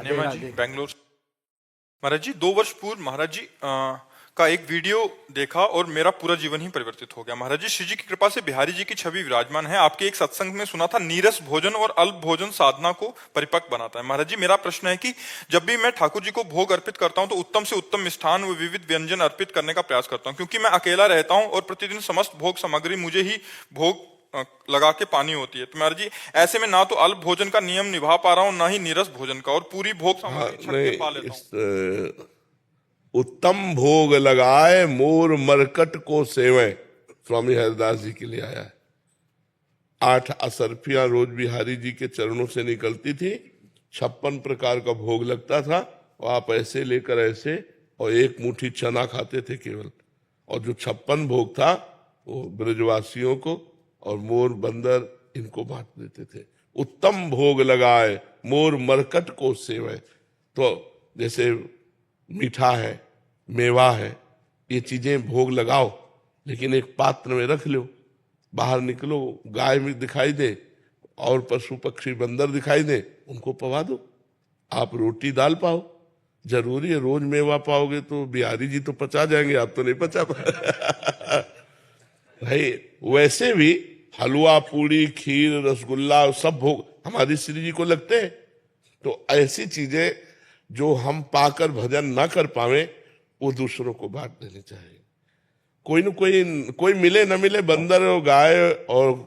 राधे नेमा जी राधे। बेंगलोर। महाराज जी 2 वर्ष पूर्व महाराज जी का एक वीडियो देखा और मेरा पूरा जीवन ही परिवर्तित हो गया। महाराज जी श्री जी की कृपा से बिहारी जी की छवि विराजमान है। आपके एक सत्संग में सुना था नीरस भोजन और अल्प भोजन साधना को परिपक्व बनाता है। महाराज जी मेरा प्रश्न है कि जब भी मैं ठाकुर जी को भोग अर्पित करता हूं तो उत्तम से उत्तम मिष्ठान व विविध व्यंजन अर्पित करने का प्रयास करता हूं, क्योंकि मैं अकेला रहता हूं और प्रतिदिन समस्त भोग सामग्री मुझे ही भोग लगा के पानी होती है। तो महाराज जी ऐसे में ना तो अल्प भोजन का नियम निभा पा रहा हूँ, ना ही नीरस भोजन का, और पूरी भोग हाँ सामग्री छक नहीं, के पा लेता हूँ। इस उत्तम भोग लगाए मोर मरकट को सेवे स्वामी हरिदास जी के लिए आया है। 8 असरफियां रोज बिहारी जी के चरणों से निकलती थी, 56 प्रकार का भोग लगता था, और आप ऐसे लेकर ऐसे और एक मुट्ठी चना खाते थे केवल, और जो 56 भोग था वो ब्रजवासियों को और मोर बंदर इनको बांट देते थे। उत्तम भोग लगाए मोर मरकट को सेवे, तो जैसे मीठा है, मेवा है, ये चीजें भोग लगाओ, लेकिन एक पात्र में रख लो, बाहर निकलो, गाय में दिखाई दे और पशु पक्षी बंदर दिखाई दे, उनको पवा दो। आप रोटी दाल पाओ, जरूरी है रोज मेवा पाओगे तो बिहारी जी तो पचा जाएंगे, आप तो नहीं पचा पाए। भाई वैसे भी हलवा पूड़ी खीर रसगुल्ला सब भोग हमारी श्री जी को लगते हैं। तो ऐसी चीजें जो हम पाकर भजन ना कर पावे वो दूसरों को बांट देनी चाहिए। कोई न कोई मिले न मिले, बंदर और गाय और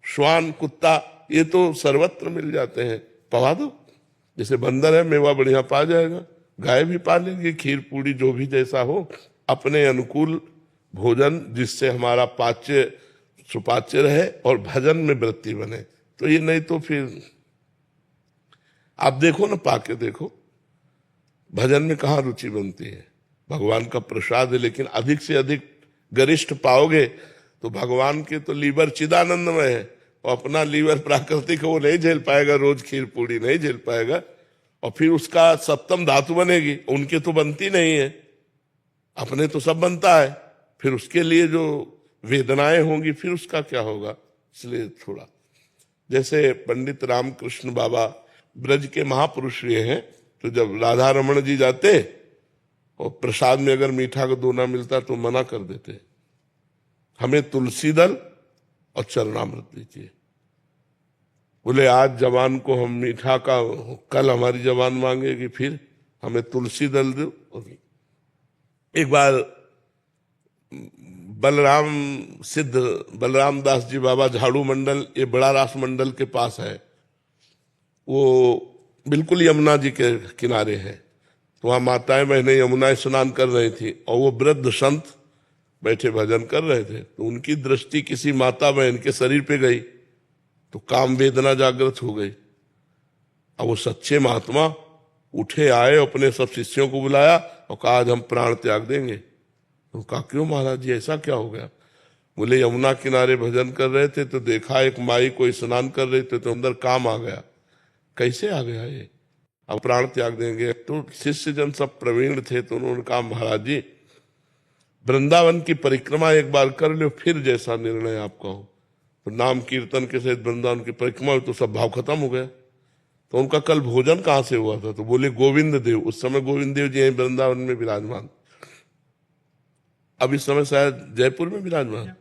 श्वान कुत्ता ये तो सर्वत्र मिल जाते हैं, पवा दो। जैसे बंदर है मेवा बढ़िया पा जाएगा, गाय भी पा लेंगी, खीर पूड़ी जो भी जैसा हो, अपने अनुकूल भोजन जिससे हमारा पाच्य सुपाच्य रहे और भजन में वृत्ति बने। तो ये नहीं तो फिर आप देखो ना, पाके देखो भजन में कहाँ रुचि बनती है। भगवान का प्रसाद है, लेकिन अधिक से अधिक गरिष्ठ पाओगे तो भगवान के तो लीवर चिदानंदमय है, और अपना लीवर प्राकृतिक वो नहीं झेल पाएगा, रोज खीर पूड़ी नहीं झेल पाएगा, और फिर उसका सप्तम धातु बनेगी, उनके तो बनती नहीं है, अपने तो सब बनता है, फिर उसके लिए जो वेदनाएं होंगी फिर उसका क्या होगा। इसलिए थोड़ा जैसे पंडित रामकृष्ण बाबा ब्रज के महापुरुष ये हैं, तो जब राधा रमण जी जाते और प्रसाद में अगर मीठा का दोना मिलता तो मना कर देते, हमें तुलसी दल और चरणामृत दीजिए। बोले आज जवान को हम मीठा का, कल हमारी जवान मांगेगी, फिर हमें तुलसी दल दो। एक बार बलराम दास जी बाबा झाड़ू मंडल, ये बड़ा रास मंडल के पास है, वो बिल्कुल यमुना जी के किनारे है। तो वहां माताएं बहनें यमुना स्नान कर रही थी और वो वृद्ध संत बैठे भजन कर रहे थे, तो उनकी दृष्टि किसी माता बहन के शरीर पे गई, तो काम वेदना जागृत हो गई। अब वो सच्चे महात्मा उठे, आए, अपने सब शिष्यों को बुलाया और कहा आज हम प्राण त्याग देंगे। तो कहा क्यों महाराज जी, ऐसा क्या हो गया? बोले यमुना किनारे भजन कर रहे थे तो देखा एक माई को स्नान कर रहे थे, तो अंदर काम आ गया। कैसे आ गया ये, अब प्राण त्याग देंगे? तो शिष्य जन सब प्रवीण थे, तो उन्होंने कहा महाराज जी वृंदावन की परिक्रमा एक बार कर लो, फिर जैसा निर्णय आपका हो। तो नाम कीर्तन के सहित वृंदावन की परिक्रमा तो सब भाव खत्म हो गया। तो उनका कल भोजन कहाँ से हुआ था? तो बोले गोविंद देव, उस समय गोविंद देव जी वृंदावन में विराजमान, अब इस समय शायद जयपुर में विराजमान,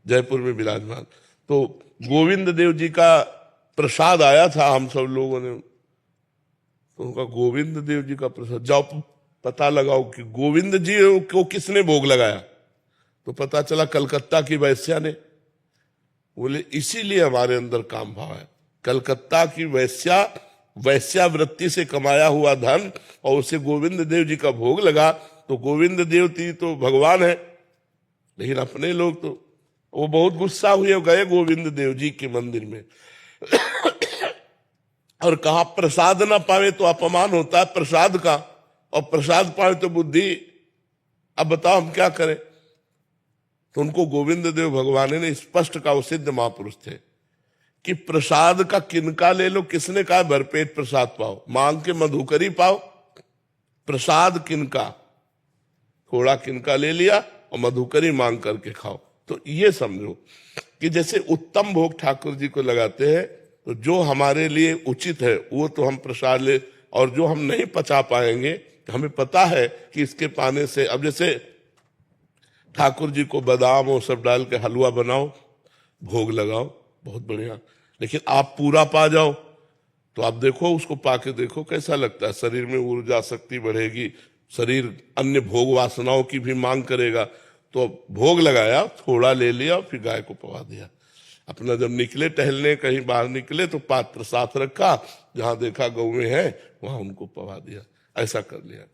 जयपुर में विराजमान। तो गोविंद देव जी का प्रसाद आया था, हम सब लोगों ने, तो उनका गोविंद देव जी का प्रसाद, जाओ पता लगाओ कि गोविंद जी को किसने भोग लगाया। तो पता चला कलकत्ता की वैश्या ने। बोले इसीलिए हमारे अंदर काम भाव है, कलकत्ता की वैश्यावृत्ति से कमाया हुआ धन और उसे गोविंद देव जी का भोग लगा, तो गोविंद देव जी तो भगवान है, लेकिन अपने लोग तो, वो बहुत गुस्सा हुए, गए गोविंद देव जी के मंदिर में और कहा प्रसाद ना पावे तो अपमान होता है प्रसाद का, और प्रसाद पावे तो बुद्धि, अब बताओ हम क्या करें। तो उनको गोविंद देव भगवान ने स्पष्ट कहा, वो सिद्ध महापुरुष थे, कि प्रसाद का किनका ले लो, किसने कहा भरपेट प्रसाद पाओ, मांग के मधुकरी पाओ, प्रसाद किनका, थोड़ा किनका ले लिया और मधुकरी मांग करके खाओ। तो ये समझो कि जैसे उत्तम भोग ठाकुर जी को लगाते हैं, तो जो हमारे लिए उचित है वो तो हम प्रसाद ले, और जो हम नहीं पचा पाएंगे, हमें पता है कि इसके पाने से, अब जैसे ठाकुर जी को बादाम और सब डाल के हलवा बनाओ, भोग लगाओ, बहुत बढ़िया, लेकिन आप पूरा पा जाओ तो आप देखो, उसको पाके देखो कैसा लगता है। शरीर में ऊर्जा शक्ति बढ़ेगी, शरीर अन्य भोग वासनाओं की भी मांग करेगा। तो भोग लगाया, थोड़ा ले लिया, फिर गाय को पवा दिया। अपना जब निकले टहलने, कहीं बाहर निकले तो पात्र साथ रखा, जहां देखा गौ में है वहां उनको पवा दिया, ऐसा कर लिया।